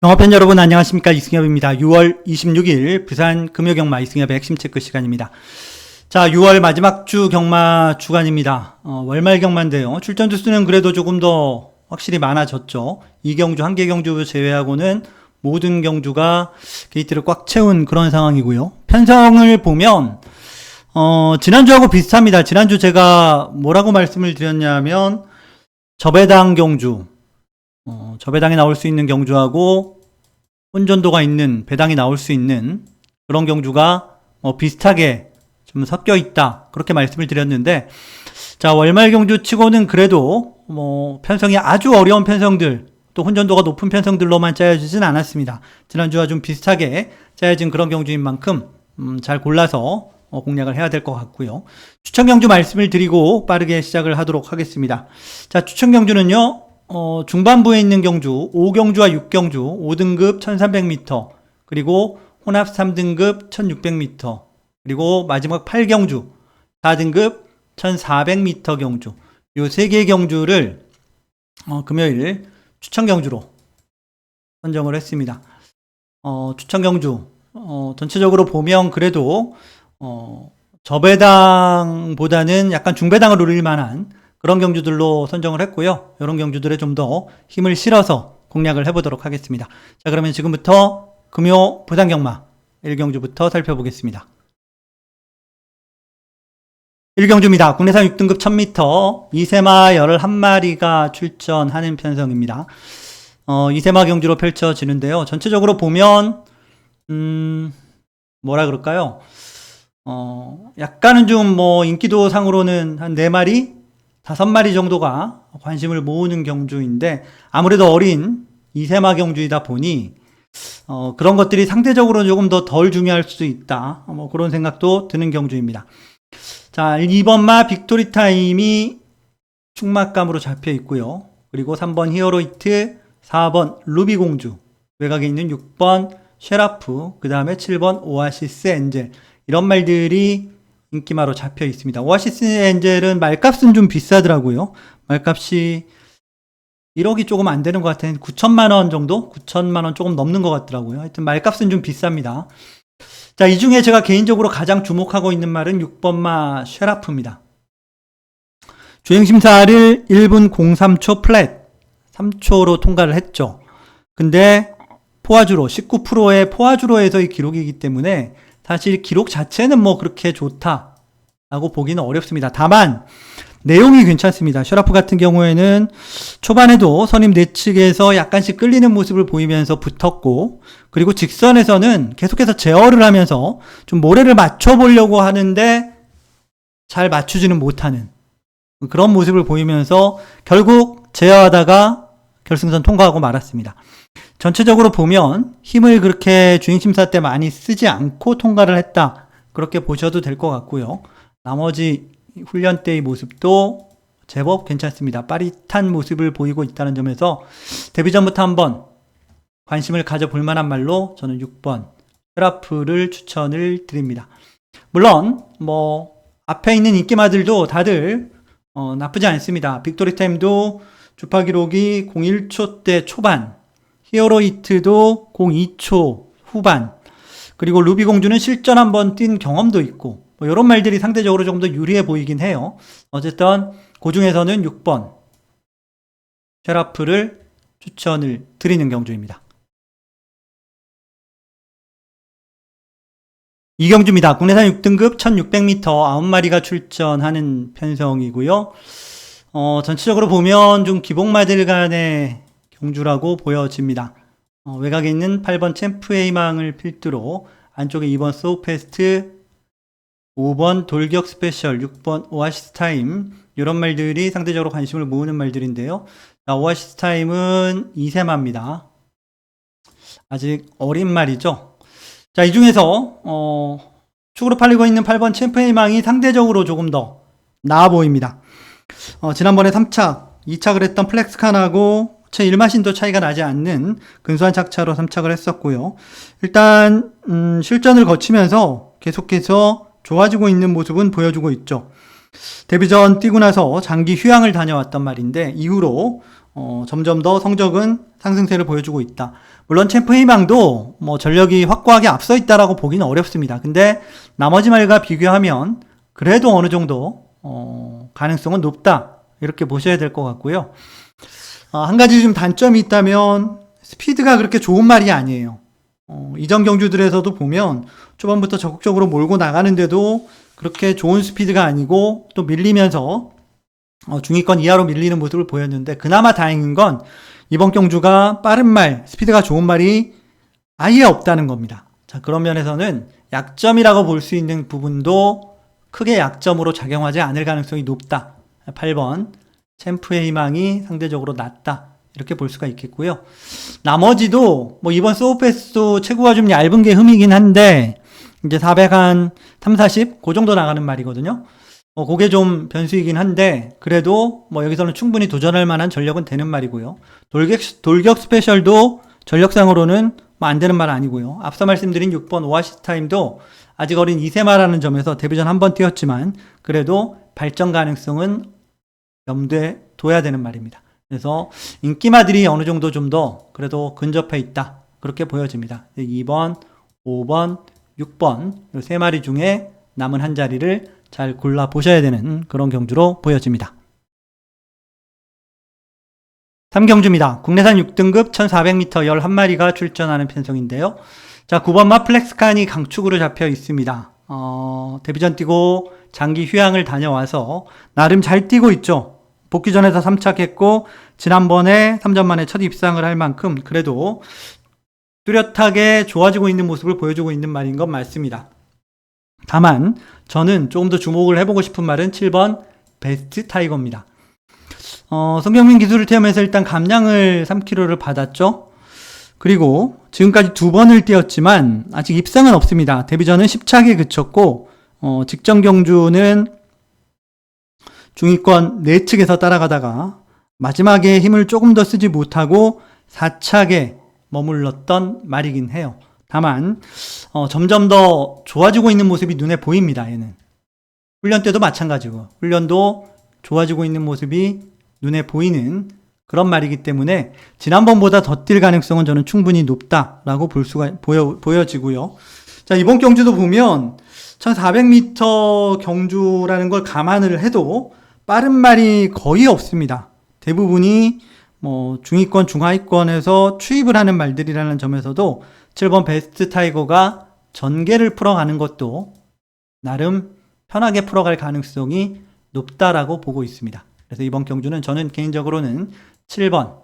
영화팬 여러분 안녕하십니까, 이승엽입니다. 6월 26일 부산 금요경마 이승엽의 핵심 체크 시간입니다. 자, 6월 마지막 주 경마 주간입니다. 월말 경마인데요. 출전 주수는 그래도 조금 더 확실히 많아졌죠. 2경주, 1개 경주 제외하고는 모든 경주가 게이트를 꽉 채운 그런 상황이고요. 편성을 보면 지난주하고 비슷합니다. 지난주 제가 뭐라고 말씀을 드렸냐면 저배당 경주, 저배당에 나올 수 있는 경주하고 혼전도가 있는 배당이 나올 수 있는 그런 경주가 비슷하게 좀 섞여 있다, 그렇게 말씀을 드렸는데, 자, 월말 경주 치고는 그래도 편성이 아주 어려운 편성들, 또 혼전도가 높은 편성들로만 짜여지진 않았습니다. 지난주와 좀 비슷하게 짜여진 그런 경주인 만큼 잘 골라서 공략을 해야 될 것 같고요. 추천 경주 말씀을 드리고 빠르게 시작을 하도록 하겠습니다. 자, 추천 경주는요, 중반부에 있는 경주 5경주와 6경주 5등급 1300m, 그리고 혼합 3등급 1600m, 그리고 마지막 8경주 4등급 1400m 경주, 요 3개의 경주를 금요일 추천 경주로 선정을 했습니다. 추천 경주 전체적으로 보면 그래도 저배당보다는 약간 중배당을 노릴 만한 그런 경주들로 선정을 했고요. 이런 경주들에 좀 더 힘을 실어서 공략을 해보도록 하겠습니다. 자, 그러면 지금부터 금요 부산경마 1경주부터 살펴보겠습니다. 1경주입니다. 국내산 6등급 1000m, 이세마 11마리가 출전하는 편성입니다. 이세마 경주로 펼쳐지는데요. 전체적으로 보면 뭐라 그럴까요? 약간은 좀 인기도 상으로는 한 4마리? 5마리 정도가 관심을 모으는 경주인데, 아무래도 어린 이세마 경주이다 보니 그런 것들이 상대적으로 조금 더 덜 중요할 수도 있다, 그런 생각도 드는 경주입니다. 자, 2번마 빅토리 타임이 충막감으로 잡혀 있고요. 그리고 3번 히어로이트, 4번 루비 공주, 외곽에 있는 6번 쉐라프, 그 다음에 7번 오아시스 엔젤, 이런 말들이 인기마로 잡혀 있습니다. 오아시스 엔젤은 말값은 좀 비싸더라고요. 말값이 1억이 조금 안 되는 것 같아요. 9천만 원 정도? 9천만 원 조금 넘는 것 같더라고요. 하여튼 말값은 좀 비쌉니다. 자, 이 중에 제가 개인적으로 가장 주목하고 있는 말은 6번마 쉐라프입니다. 주행심사를 1분 03초 플랫 3초로 통과를 했죠. 근데 포화주로 19%의 포화주로에서의 기록이기 때문에 사실 기록 자체는 그렇게 좋다라고 보기는 어렵습니다. 다만 내용이 괜찮습니다. 쉐라프 같은 경우에는 초반에도 선임 내측에서 약간씩 끌리는 모습을 보이면서 붙었고, 그리고 직선에서는 계속해서 제어를 하면서 좀 모래를 맞춰보려고 하는데 잘 맞추지는 못하는 그런 모습을 보이면서 결국 제어하다가 결승선 통과하고 말았습니다. 전체적으로 보면 힘을 그렇게 주행심사 때 많이 쓰지 않고 통과를 했다, 그렇게 보셔도 될 것 같고요. 나머지 훈련 때의 모습도 제법 괜찮습니다. 빠릿한 모습을 보이고 있다는 점에서 데뷔 전부터 한번 관심을 가져볼 만한 말로 저는 6번 쉐라프를 추천을 드립니다. 물론 앞에 있는 인기마들도 다들 나쁘지 않습니다. 빅토리 타임도 주파 기록이 01초대 초반, 히어로이트도 02초 후반, 그리고 루비 공주는 실전 한번 뛴 경험도 있고, 이런 말들이 상대적으로 좀 더 유리해 보이긴 해요. 어쨌든 그 중에서는 6번 쉐라프를 추천을 드리는 경주입니다. 2경주입니다. 국내산 6등급 1600m 9마리가 출전하는 편성이고요. 전체적으로 보면 좀 기복마들 간의 경주라고 보여집니다. 외곽에 있는 8번 챔프의 희망을 필두로 안쪽에 2번 소우페스트, 5번 돌격 스페셜, 6번 오아시스 타임, 이런 말들이 상대적으로 관심을 모으는 말들인데요. 자, 오아시스 타임은 이세마입니다. 아직 어린 말이죠. 자, 이 중에서 축으로 팔리고 있는 8번 챔프의 희망이 상대적으로 조금 더 나아 보입니다. 지난번에 3착, 2착을 했던 플렉스칸하고 제 1마신도 차이가 나지 않는 근소한 착차로 3착을 했었고요. 일단 실전을 거치면서 계속해서 좋아지고 있는 모습은 보여주고 있죠. 데뷔전 뛰고 나서 장기 휴양을 다녀왔단 말인데 이후로 점점 더 성적은 상승세를 보여주고 있다. 물론 챔프 희망도 뭐 전력이 확고하게 앞서 있다라고 보기는 어렵습니다. 근데 나머지 말과 비교하면 그래도 어느 정도 가능성은 높다 이렇게 보셔야 될 것 같고요. 한 가지 좀 단점이 있다면 스피드가 그렇게 좋은 말이 아니에요. 이전 경주들에서도 보면 초반부터 적극적으로 몰고 나가는데도 그렇게 좋은 스피드가 아니고 또 밀리면서 중위권 이하로 밀리는 모습을 보였는데 그나마 다행인 건 이번 경주가 빠른 말, 스피드가 좋은 말이 아예 없다는 겁니다. 자, 그런 면에서는 약점이라고 볼 수 있는 부분도 크게 약점으로 작용하지 않을 가능성이 높다. 8번 챔프의 희망이 상대적으로 낮다. 이렇게 볼 수가 있겠고요. 나머지도 뭐 이번 소우패스도 체구가 좀 얇은 게 흠이긴 한데 이제 400 한 3, 40? 그 정도 나가는 말이거든요. 그게 좀 변수이긴 한데 그래도 뭐 여기서는 충분히 도전할 만한 전력은 되는 말이고요. 돌격 스페셜도 전력상으로는 뭐 안 되는 말 아니고요. 앞서 말씀드린 6번 오아시스 타임도 아직 어린 2세마라는 점에서 데뷔전 한 번 뛰었지만 그래도 발전 가능성은 염두에 둬야 되는 말입니다. 그래서 인기마들이 어느 정도 좀 더 그래도 근접해 있다. 그렇게 보여집니다. 2번, 5번, 6번 이 세 마리 중에 남은 한 자리를 잘 골라 보셔야 되는 그런 경주로 보여집니다. 3경주입니다. 국내산 6등급 1400m 11마리가 출전하는 편성인데요. 자, 9번 마플렉스칸이 강축으로 잡혀 있습니다. 데뷔전 뛰고 장기 휴양을 다녀와서 나름 잘 뛰고 있죠. 복귀전에서 3착했고 지난번에 3전 만에 첫 입상을 할 만큼 그래도 뚜렷하게 좋아지고 있는 모습을 보여주고 있는 말인 건 맞습니다. 다만 저는 조금 더 주목을 해보고 싶은 말은 7번 베스트 타이거입니다. 손경민 기술을 태우면서 일단 감량을 3kg를 받았죠. 그리고 지금까지 2번을 뛰었지만 아직 입상은 없습니다. 데뷔전은 10착에 그쳤고 직전 경주는 중위권 내측에서 따라가다가 마지막에 힘을 조금 더 쓰지 못하고 4착에 머물렀던 말이긴 해요. 다만 점점 더 좋아지고 있는 모습이 눈에 보입니다. 얘는 훈련 때도 마찬가지고 훈련도 좋아지고 있는 모습이 눈에 보이는 그런 말이기 때문에 지난번보다 더 뛸 가능성은 저는 충분히 높다라고 볼 수가 보여지고요. 자, 이번 경주도 보면 1400m 경주라는 걸 감안을 해도 빠른 말이 거의 없습니다. 대부분이 뭐 중위권, 중하위권에서 추입을 하는 말들이라는 점에서도 7번 베스트 타이거가 전개를 풀어가는 것도 나름 편하게 풀어갈 가능성이 높다라고 보고 있습니다. 그래서 이번 경주는 저는 개인적으로는 7번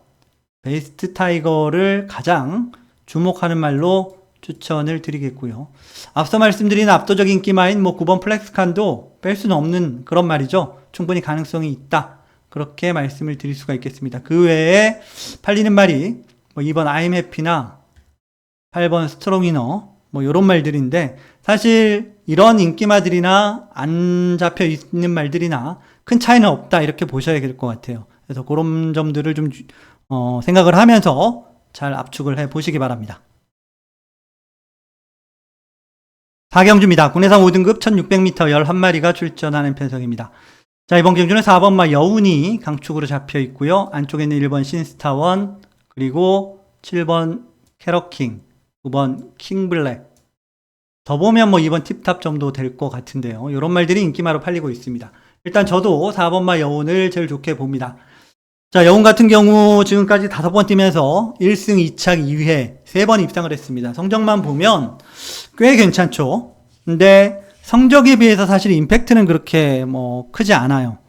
베스트 타이거를 가장 주목하는 말로 추천을 드리겠고요. 앞서 말씀드린 압도적인 인기마인 9번 플렉스칸도 뺄 수는 없는 그런 말이죠. 충분히 가능성이 있다. 그렇게 말씀을 드릴 수가 있겠습니다. 그 외에 팔리는 말이 2번 I'm Happy나 8번 스트롱이너 이런 말들인데 사실 이런 인기마들이나 안 잡혀 있는 말들이나 큰 차이는 없다 이렇게 보셔야 될 것 같아요. 그래서 그런 점들을 좀 생각을 하면서 잘 압축을 해 보시기 바랍니다. 4경주입니다. 국내산 5등급 1600m 11마리가 출전하는 편성입니다. 자, 이번 경주는 4번마 여운이 강축으로 잡혀 있고요. 안쪽에는 1번 신스타원, 그리고 7번 캐러킹, 9번 킹블랙. 더 보면 2번 팁탑 정도 될 것 같은데요. 이런 말들이 인기마로 팔리고 있습니다. 일단 저도 4번마 여운을 제일 좋게 봅니다. 자, 여운 같은 경우 지금까지 5번 뛰면서 1승 2착 2회 3번 입상을 했습니다. 성적만 보면 꽤 괜찮죠. 근데 성적에 비해서 사실 임팩트는 그렇게 크지 않아요.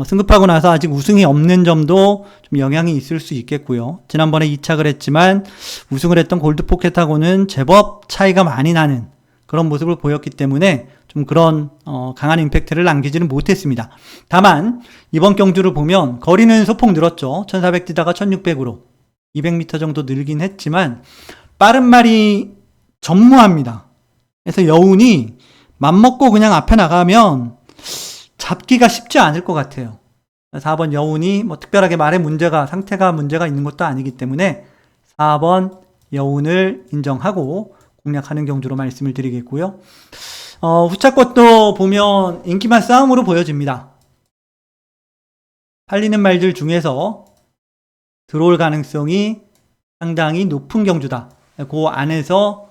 승급하고 나서 아직 우승이 없는 점도 좀 영향이 있을 수 있겠고요. 지난번에 2착을 했지만 우승을 했던 골드포켓하고는 제법 차이가 많이 나는 그런 모습을 보였기 때문에 좀 그런 강한 임팩트를 남기지는 못했습니다. 다만 이번 경주를 보면 거리는 소폭 늘었죠. 1400 뛰다가 1600으로 200m 정도 늘긴 했지만 빠른 말이 전무합니다. 그래서 여운이 맘먹고 그냥 앞에 나가면 잡기가 쉽지 않을 것 같아요. 4번 여운이 특별하게 말에 상태가 문제가 있는 것도 아니기 때문에 4번 여운을 인정하고 공략하는 경주로 말씀을 드리겠고요. 후차 것도 보면 인기만 싸움으로 보여집니다. 팔리는 말들 중에서 들어올 가능성이 상당히 높은 경주다. 그 안에서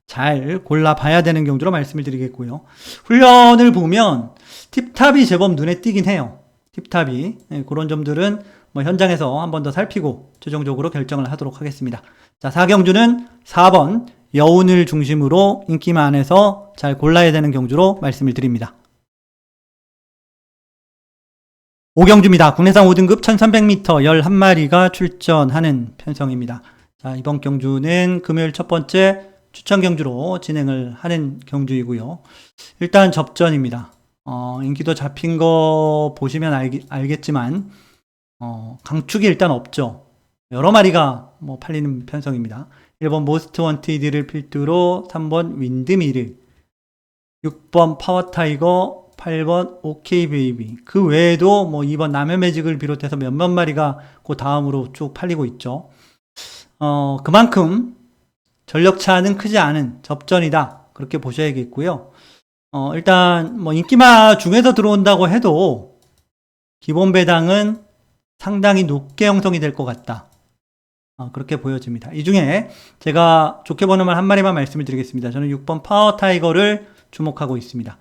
잘 골라봐야 되는 경주로 말씀을 드리겠고요. 훈련을 보면 팁탑이 제법 눈에 띄긴 해요. 팁탑이. 그런 점들은 뭐 현장에서 한 번 더 살피고 최종적으로 결정을 하도록 하겠습니다. 자, 4경주는 4번 여운을 중심으로 인기만 안에서 잘 골라야 되는 경주로 말씀을 드립니다. 5경주입니다. 국내산 5등급 1300m 11마리가 출전하는 편성입니다. 자, 이번 경주는 금요일 첫 번째 추천 경주로 진행을 하는 경주이고요. 일단 접전입니다. 인기도 잡힌 거 보시면 알겠지만, 강축이 일단 없죠. 여러 마리가 뭐 팔리는 편성입니다. 1번 모스트 원티드를 필두로 3번 윈드미를, 6번 파워타이거, 8번 오케이 베이비. 그 외에도 뭐 2번 남의 매직을 비롯해서 몇몇 마리가 그 다음으로 쭉 팔리고 있죠. 그만큼 전력차는 크지 않은 접전이다. 그렇게 보셔야겠고요. 일단 뭐 인기마 중에서 들어온다고 해도 기본 배당은 상당히 높게 형성이 될 것 같다. 그렇게 보여집니다. 이 중에 제가 좋게 보는 말 한 마리만 말씀을 드리겠습니다. 저는 6번 파워 타이거를 주목하고 있습니다.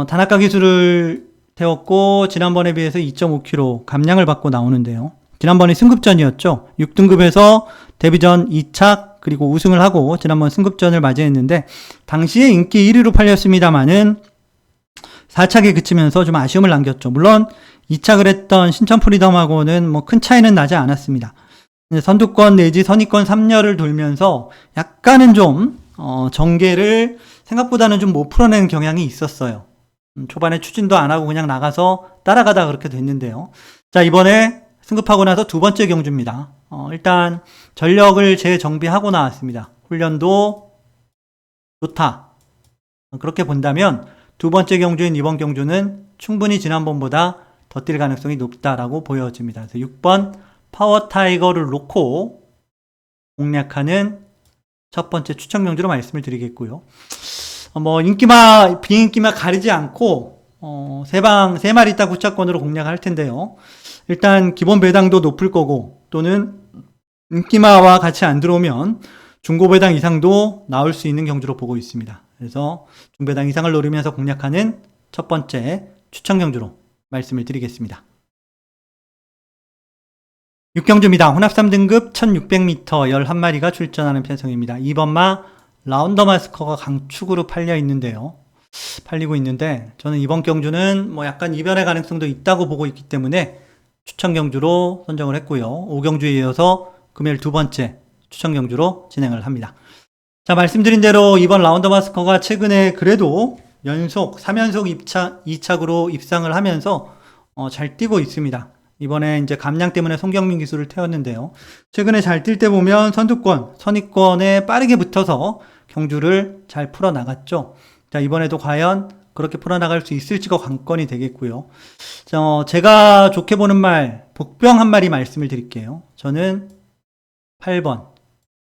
단학가 기술을 태웠고 지난번에 비해서 2.5kg 감량을 받고 나오는데요. 지난번에 승급전이었죠. 6등급에서 데뷔전 2착 그리고 우승을 하고 지난번 승급전을 맞이했는데 당시에 인기 1위로 팔렸습니다만은 4착에 그치면서 좀 아쉬움을 남겼죠. 물론 2착을 했던 신천 프리덤하고는 뭐 큰 차이는 나지 않았습니다. 선두권 내지 선의권 3열을 돌면서 약간은 좀 전개를 생각보다는 좀 못 풀어내는 경향이 있었어요. 초반에 추진도 안 하고 그냥 나가서 따라가다 그렇게 됐는데요. 자, 이번에 승급하고 나서 두 번째 경주입니다. 일단 전력을 재정비하고 나왔습니다. 훈련도 좋다. 그렇게 본다면 두 번째 경주인 이번 경주는 충분히 지난번보다 더 뛸 가능성이 높다라고 보여집니다. 그래서 6번 파워 타이거를 놓고 공략하는 첫 번째 추천 경주로 말씀을 드리겠고요. 뭐 인기마 비인기마 가리지 않고 세 마리 딱 후차권으로 공략할 텐데요. 일단 기본 배당도 높을 거고 또는 인기마와 같이 안 들어오면 중고 배당 이상도 나올 수 있는 경주로 보고 있습니다. 그래서 중배당 이상을 노리면서 공략하는 첫 번째 추천 경주로 말씀을 드리겠습니다. 6경주입니다. 혼합 3등급 1600m 11마리가 출전하는 편성입니다. 2번마 라운더 마스커가 강축으로 팔리고 있는데 저는 이번 경주는 뭐 약간 이변의 가능성도 있다고 보고 있기 때문에 추천 경주로 선정을 했고요. 5경주에 이어서 금요일 두 번째 추천 경주로 진행을 합니다. 자, 말씀드린 대로 이번 라운더 마스커가 최근에 그래도 연속 3연속 2착으로 입상을 하면서 잘 뛰고 있습니다. 이번에 이제 감량 때문에 송경민 기술을 태웠는데요. 최근에 잘 뛸 때 보면 선두권, 선의권에 빠르게 붙어서 경주를 잘 풀어나갔죠. 자, 이번에도 과연 그렇게 풀어나갈 수 있을지가 관건이 되겠고요. 제가 좋게 보는 말, 복병 한 마리 말씀을 드릴게요. 저는 8번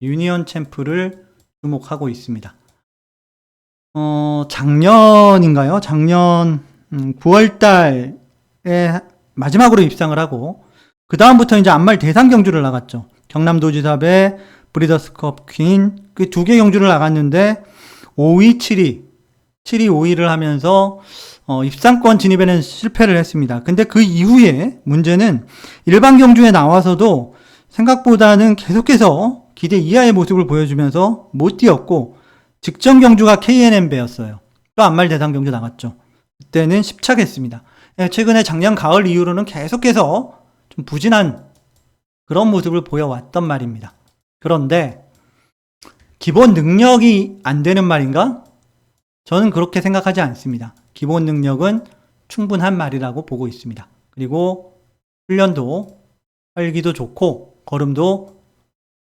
유니온 챔프를 주목하고 있습니다. 작년인가요? 작년 9월달에 마지막으로 입상을 하고 그 다음부터 이제 안말 대상 경주를 나갔죠. 경남도지사배, 브리더스컵 퀸 그 두 개 경주를 나갔는데 5위, 7위 5위를 하면서 입상권 진입에는 실패를 했습니다. 근데 그 이후에 문제는 일반 경주에 나와서도 생각보다는 계속해서 기대 이하의 모습을 보여주면서 못 뛰었고 직전 경주가 KNM배였어요. 또 안말 대상 경주 나갔죠. 그때는 10착했습니다. 최근에 작년 가을 이후로는 계속해서 좀 부진한 그런 모습을 보여왔단 말입니다. 그런데 기본 능력이 안 되는 말인가? 저는 그렇게 생각하지 않습니다. 기본 능력은 충분한 말이라고 보고 있습니다. 그리고 훈련도 활기도 좋고 걸음도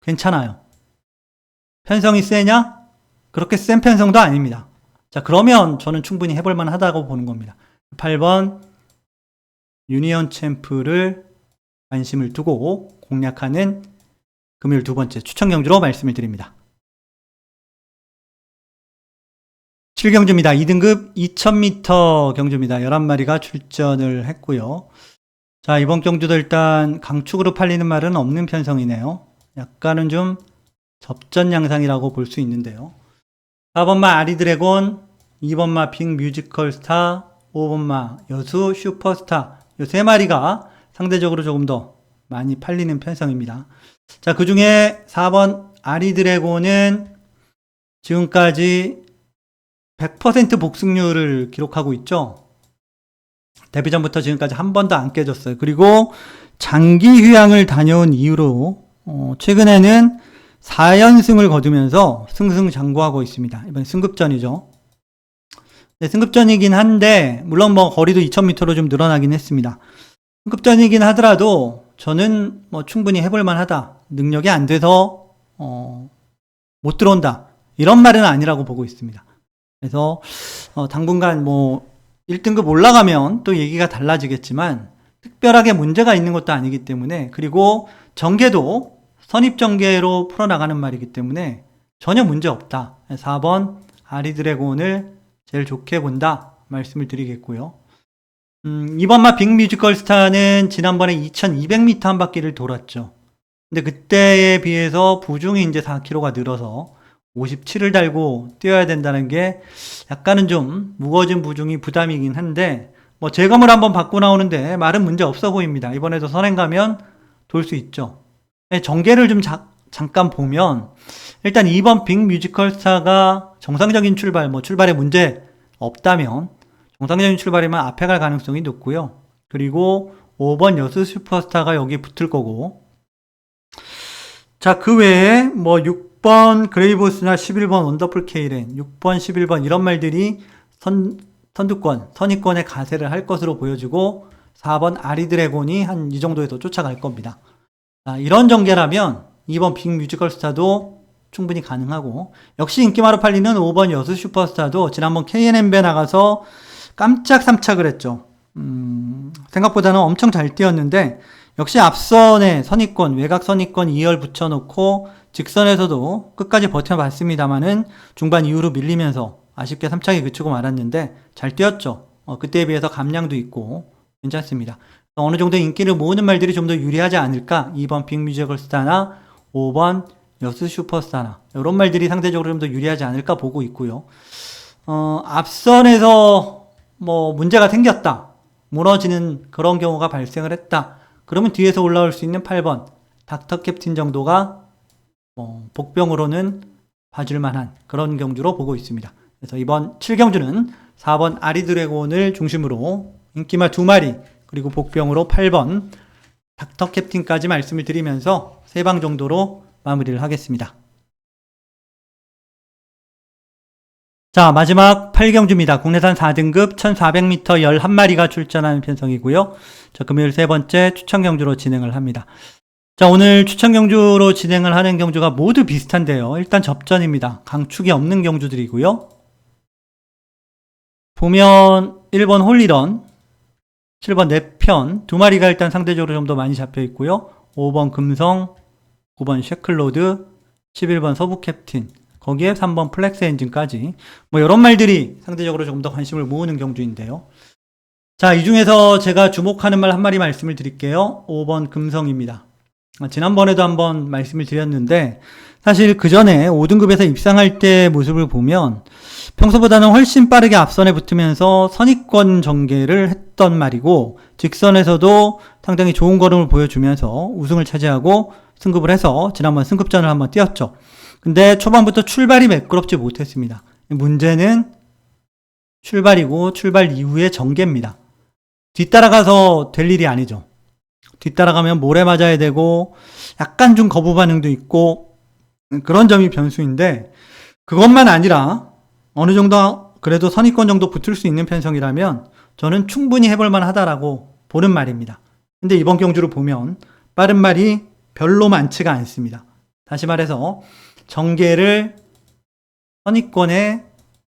괜찮아요. 편성이 세냐? 그렇게 센 편성도 아닙니다. 자, 그러면 저는 충분히 해볼만 하다고 보는 겁니다. 8번 유니온 챔프를 관심을 두고 공략하는 금요일 두 번째 추천 경주로 말씀을 드립니다. 7경주입니다. 6등급 1200m 11마리가 출전하는 편성입니다. 2번마 라운더 마스커가 강축으로 팔려 있는데요. 6경주에 이어서 금요일 두 번째 추천 경주로 진행을 합니다. 7경주입니다. 2등급 2000m 경주입니다. 11마리가 출전을 했고요. 자, 이번 경주도 일단 강축으로 팔리는 말은 없는 편성이네요. 약간은 좀 접전 양상이라고 볼 수 있는데요. 4번마 아리드래곤, 2번마 빅 뮤지컬 스타, 5번마 여수 슈퍼스타, 이 3마리가 상대적으로 조금 더 많이 팔리는 편성입니다. 자, 그 중에 4번 아리드래곤은 지금까지 100% 복승률을 기록하고 있죠. 데뷔전부터 지금까지 한 번도 안 깨졌어요. 그리고 장기 휴양을 다녀온 이후로 최근에는 4연승을 거두면서 승승장구하고 있습니다. 이번 승급전이죠. 네, 승급전이긴 한데 물론 뭐 거리도 2000m로 좀 늘어나긴 했습니다. 승급전이긴 하더라도 저는 뭐 충분히 해볼 만하다. 능력이 안 돼서 못 들어온다. 이런 말은 아니라고 보고 있습니다. 그래서 당분간 뭐 1등급 올라가면 또 얘기가 달라지겠지만 특별하게 문제가 있는 것도 아니기 때문에, 그리고 전개도 선입전개로 풀어나가는 말이기 때문에 전혀 문제 없다. 4번 아리드래곤을 제일 좋게 본다 말씀을 드리겠고요. 2번마 빅 뮤지컬 스타는 지난번에 2200m 한 바퀴를 돌았죠. 근데 그때에 비해서 부중이 이제 4kg가 늘어서 57을 달고 뛰어야 된다는 게 약간은 좀 무거워진 부중이 부담이긴 한데, 뭐 제검을 한번 받고 나오는데 말은 문제 없어 보입니다. 이번에도 선행 가면 돌 수 있죠. 전개를 좀 잠깐 보면 일단 2번 빅 뮤지컬 스타가 정상적인 출발, 뭐 출발에 문제 없다면 정상적인 출발이면 앞에 갈 가능성이 높고요. 그리고 5번 여수 슈퍼스타가 여기 붙을 거고, 자, 그 외에 뭐 6번 그레이보스나 11번 원더풀 케이렌, 6번, 11번 이런 말들이 선두권, 선입권에 가세를 할 것으로 보여지고 4번 아리드래곤이 한 이 정도에서 쫓아갈 겁니다. 자, 이런 전개라면 2번 빅 뮤지컬 스타도 충분히 가능하고, 역시 인기마로 팔리는 5번 여수 슈퍼스타도 지난번 KNM배 나가서 깜짝 삼착을 했죠. 생각보다는 엄청 잘 뛰었는데 역시 앞선에 선입권, 외곽 선입권 2열 붙여놓고 직선에서도 끝까지 버텨봤습니다만은 중반 이후로 밀리면서 아쉽게 3착에 그치고 말았는데 잘 뛰었죠. 그때에 비해서 감량도 있고 괜찮습니다. 어느 정도 인기를 모으는 말들이 좀 더 유리하지 않을까? 2번 빅 뮤지컬 스타나 5번 여수 슈퍼스타나 이런 말들이 상대적으로 좀 더 유리하지 않을까 보고 있고요. 앞선에서 뭐 문제가 생겼다, 무너지는 그런 경우가 발생을 했다, 그러면 뒤에서 올라올 수 있는 8번 닥터 캡틴 정도가 복병으로는 봐줄 만한 그런 경주로 보고 있습니다. 그래서 이번 7경주는 4번 아리드래곤을 중심으로 인기마 2마리, 그리고 복병으로 8번 닥터 캡틴까지 말씀을 드리면서 3방 정도로 마무리를 하겠습니다. 자, 마지막 8경주입니다. 국내산 4등급 1400m 11마리가 출전하는 편성이고요. 자, 금요일 세 번째 추천경주로 진행을 합니다. 자, 오늘 추천경주로 진행을 하는 경주가 모두 비슷한데요. 일단 접전입니다. 강축이 없는 경주들이고요. 보면 1번 홀리런, 7번 내편 2마리가 일단 상대적으로 좀 더 많이 잡혀 있고요. 5번 금성, 9번 셰클로드, 11번 서부 캡틴, 거기에 3번 플렉스 엔진까지 뭐 이런 말들이 상대적으로 조금 더 관심을 모으는 경주인데요. 자, 이 중에서 제가 주목하는 말 한 마리 말씀을 드릴게요. 5번 금성입니다. 지난번에도 한번 말씀을 드렸는데 사실 그 전에 5등급에서 입상할 때 모습을 보면 평소보다는 훨씬 빠르게 앞선에 붙으면서 선입권 전개를 했던 말이고, 직선에서도 상당히 좋은 걸음을 보여주면서 우승을 차지하고 승급을 해서 지난번 승급전을 한번 뛰었죠. 근데 초반부터 출발이 매끄럽지 못했습니다. 문제는 출발이고 출발 이후의 전개입니다. 뒤따라가서 될 일이 아니죠. 뒤따라가면 모래 맞아야 되고 약간 좀 거부 반응도 있고 그런 점이 변수인데, 그것만 아니라 어느 정도 그래도 선입권 정도 붙을 수 있는 편성이라면 저는 충분히 해볼 만하다라고 보는 말입니다. 근데 이번 경주를 보면 빠른 말이 별로 많지가 않습니다. 다시 말해서 전개를 선입권에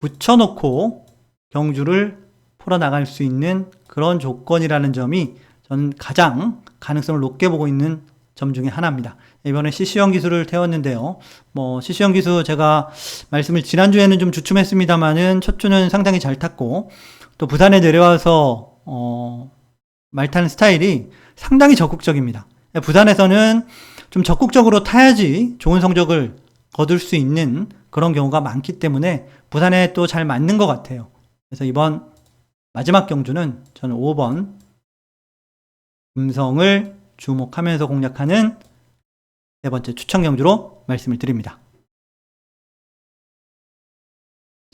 붙여놓고 경주를 풀어나갈 수 있는 그런 조건이라는 점이 저는 가장 가능성을 높게 보고 있는 점 중에 하나입니다. 이번에 CC형 기수를 태웠는데요. CC형 기수 제가 말씀을 지난주에는 좀 주춤했습니다만은 첫 주는 상당히 잘 탔고, 또 부산에 내려와서, 말 타는 스타일이 상당히 적극적입니다. 부산에서는 좀 적극적으로 타야지 좋은 성적을 거둘 수 있는 그런 경우가 많기 때문에 부산에 또 잘 맞는 것 같아요. 그래서 이번 마지막 경주는 저는 5번 음성을 주목하면서 공략하는 네 번째 추천 경주로 말씀을 드립니다.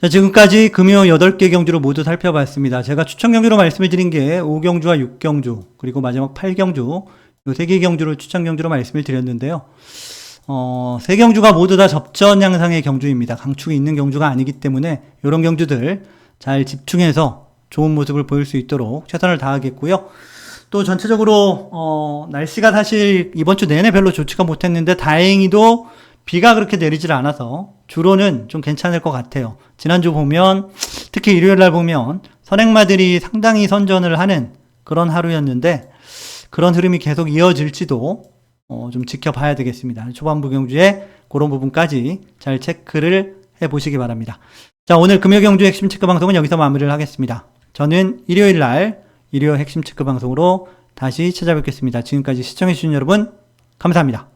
자, 지금까지 금요 8개 경주를 모두 살펴봤습니다. 제가 추천 경주로 말씀을 드린 게 5경주와 6경주, 그리고 마지막 8경주, 요 3개 경주를 추천 경주로 말씀을 드렸는데요. 3경주가 모두 다 접전 양상의 경주입니다. 강축이 있는 경주가 아니기 때문에 이런 경주들 잘 집중해서 좋은 모습을 보일 수 있도록 최선을 다하겠고요. 또 전체적으로 날씨가 사실 이번 주 내내 별로 좋지가 못했는데 다행히도 비가 그렇게 내리질 않아서 주로는 좀 괜찮을 것 같아요. 지난주 보면 특히 일요일 날 보면 선행마들이 상당히 선전을 하는 그런 하루였는데 그런 흐름이 계속 이어질지도 좀 지켜봐야 되겠습니다. 초반부 경주에 그런 부분까지 잘 체크를 해보시기 바랍니다. 자, 오늘 금요 경주 핵심 체크 방송은 여기서 마무리를 하겠습니다. 저는 일요일 날 일요 핵심 체크 방송으로 다시 찾아뵙겠습니다. 지금까지 시청해주신 여러분 감사합니다.